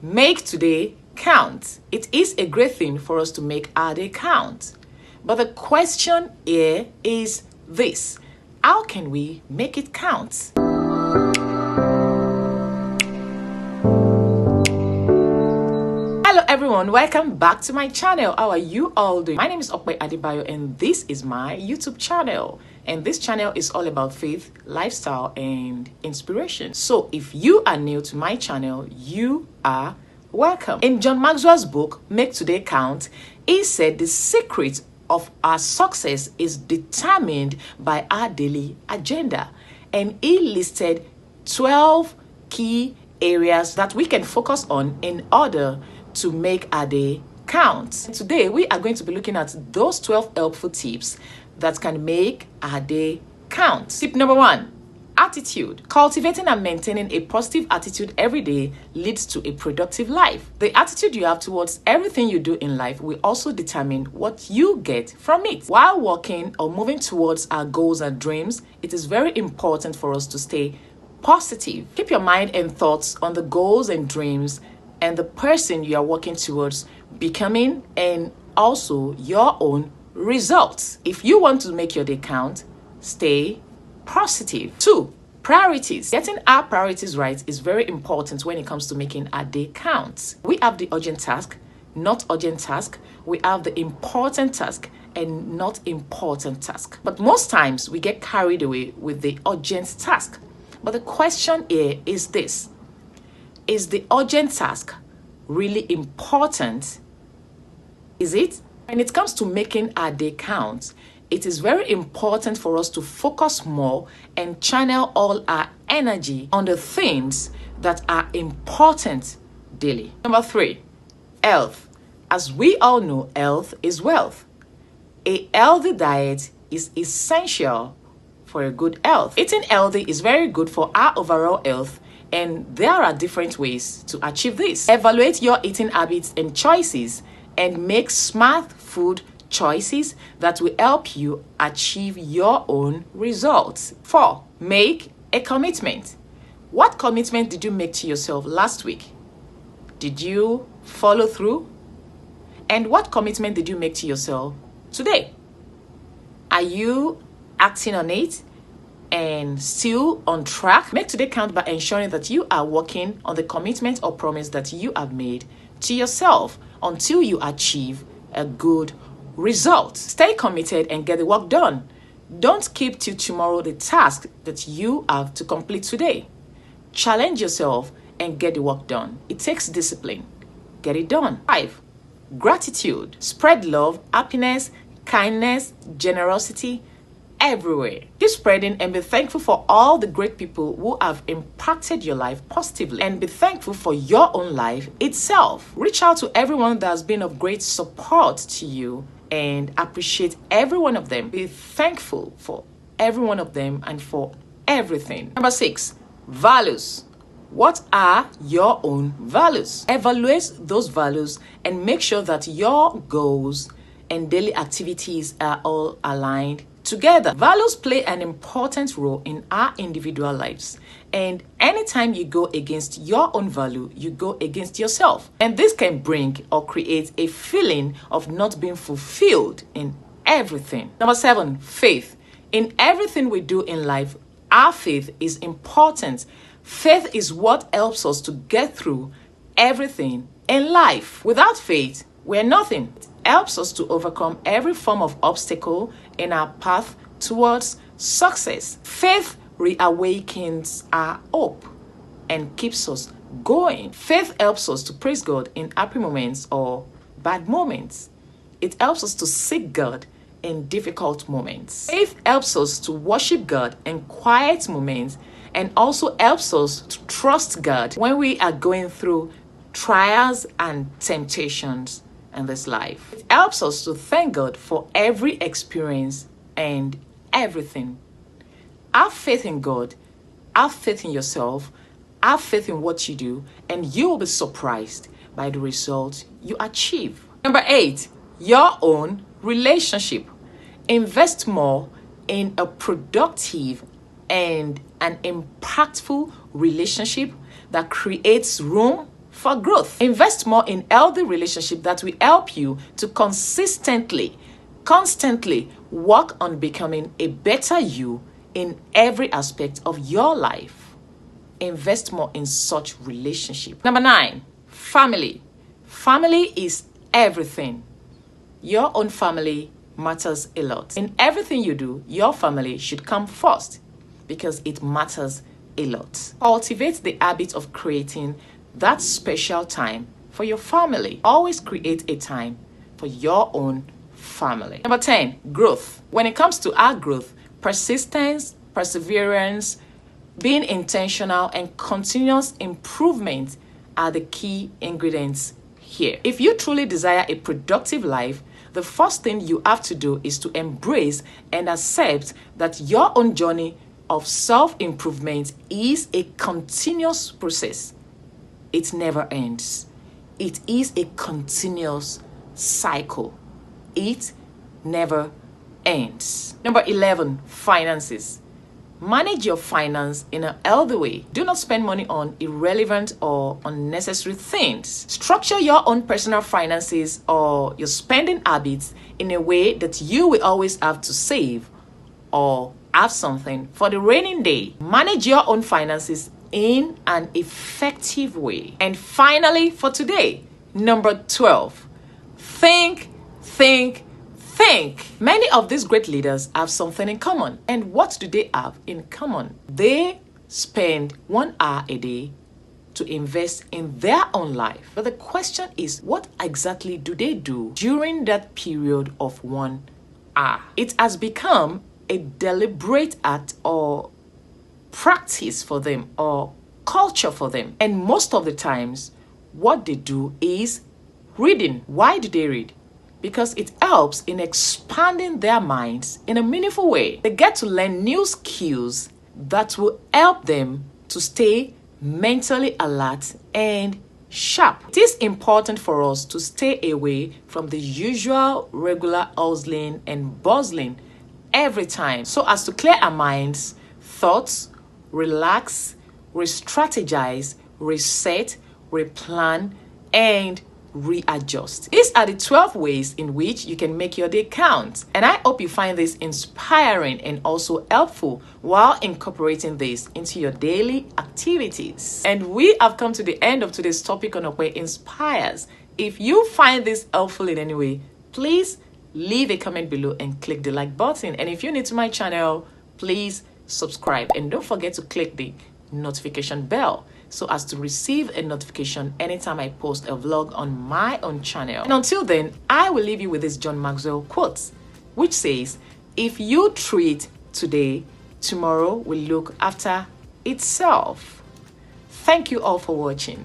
Make today count. It is a great thing for us to make our day count. But the question here is this: how can we make it count? Hello everyone, welcome back to my channel. How are you all doing? My name is OPEINSPIRES and this is my YouTube channel. And this channel is all about faith, lifestyle, and inspiration. So if you are new to my channel, you are welcome. In John Maxwell's book, Make Today Count, he said the secret of our success is determined by our daily agenda. And he listed 12 key areas that we can focus on in order to make our day count. Today, we are going to be looking at those 12 helpful tips that can make our day count. Tip number 1. Attitude. Cultivating and maintaining a positive attitude every day leads to a productive life. The attitude you have towards everything you do in life will also determine what you get from it. While working or moving towards our goals and dreams, it is very important for us to stay positive. Keep your mind and thoughts on the goals and dreams and the person you are working towards becoming, and also your own results. If you want to make your day count, stay positive. 2. Priorities. Getting our priorities right is very important when it comes to making our day count. We have the urgent task, not urgent task. We have the important task and not important task. But most times we get carried away with the urgent task. But the question here is this: is the urgent task really important? Is it? When it comes to making our day count, it is very important for us to focus more and channel all our energy on the things that are important daily. Number 3, health. As we all know, health is wealth. A healthy diet is essential for a good health. Eating healthy is very good for our overall health, and there are different ways to achieve this. Evaluate your eating habits and choices and make smart food choices that will help you achieve your own results. 4, make a commitment. What commitment did you make to yourself last week? Did you follow through? And what commitment did you make to yourself today? Are you acting on it and still on track? Make today count by ensuring that you are working on the commitment or promise that you have made to yourself until you achieve a good result. Stay committed and get the work done. Don't keep till tomorrow the task that you have to complete today. Challenge yourself and get the work done. It takes discipline. Get it done. 5, gratitude. Spread love, happiness, kindness, generosity everywhere. Keep spreading and be thankful for all the great people who have impacted your life positively, and be thankful for your own life itself. Reach out to everyone that has been of great support to you and appreciate every one of them. Be thankful for every one of them and for everything. Number 6, values. What are your own values? Evaluate those values and make sure that your goals and daily activities are all aligned together. Values play an important role in our individual lives, and anytime you go against your own value, you go against yourself, and this can bring or create a feeling of not being fulfilled in everything. Number 7, faith. In everything we do in life, our faith is important. Faith is what helps us to get through everything in life. Without faith, we're nothing. It helps us to overcome every form of obstacle in our path towards success. Faith reawakens our hope and keeps us going. Faith helps us to praise God in happy moments or bad moments. It helps us to seek God in difficult moments. Faith helps us to worship God in quiet moments, and also helps us to trust God when we are going through trials and temptations in this life. It helps us to thank God for every experience and everything. Have faith in God, have faith in yourself, have faith in what you do, and you will be surprised by the results you achieve. Number 8, your own relationship. Invest more in a productive and an impactful relationship that creates room for growth. Invest more in healthy relationships that will help you to constantly work on becoming a better you in every aspect of your life. Invest more in such relationship. Number 9, family. Family is everything. Your own family matters a lot. In everything you do, your family should come first because it matters a lot. Cultivate the habit of creating that special time for your family. Always create a time for your own family. Number 10, growth. When it comes to our growth, persistence, perseverance, being intentional, and continuous improvement are the key ingredients here. If you truly desire a productive life, the first thing you have to do is to embrace and accept that your own journey of self-improvement is a continuous process. It never ends. It is a continuous cycle. It never ends. Number 11, finances. Manage your finance in a healthy way. Do not spend money on irrelevant or unnecessary things. Structure your own personal finances or your spending habits in a way that you will always have to save or have something for the rainy day. Manage your own finances in an effective way. And finally, for today, number 12, think. Many of these great leaders have something in common. And what do they have in common? They spend 1 hour a day to invest in their own life. But the question is, what exactly do they do during that period of 1 hour? It has become a deliberate act or practice for them or culture for them. And most of the times, what they do is reading. Why do they read? Because it helps in expanding their minds in a meaningful way. They get to learn new skills that will help them to stay mentally alert and sharp. It is important for us to stay away from the usual regular hustling and bustling every time so as to clear our minds, thoughts, relax, re-strategize, reset, replan, and readjust. These are the 12 ways in which you can make your day count. And I hope you find this inspiring and also helpful while incorporating this into your daily activities. And we have come to the end of today's topic on OPE Inspires. If you find this helpful in any way, please leave a comment below and click the like button. And if you're new to my channel, please subscribe. And don't forget to click the notification bell so as to receive a notification anytime I post a vlog on my own channel. And until then, I will leave you with this John Maxwell quote, which says, if you treat today, tomorrow will look after itself. Thank you all for watching.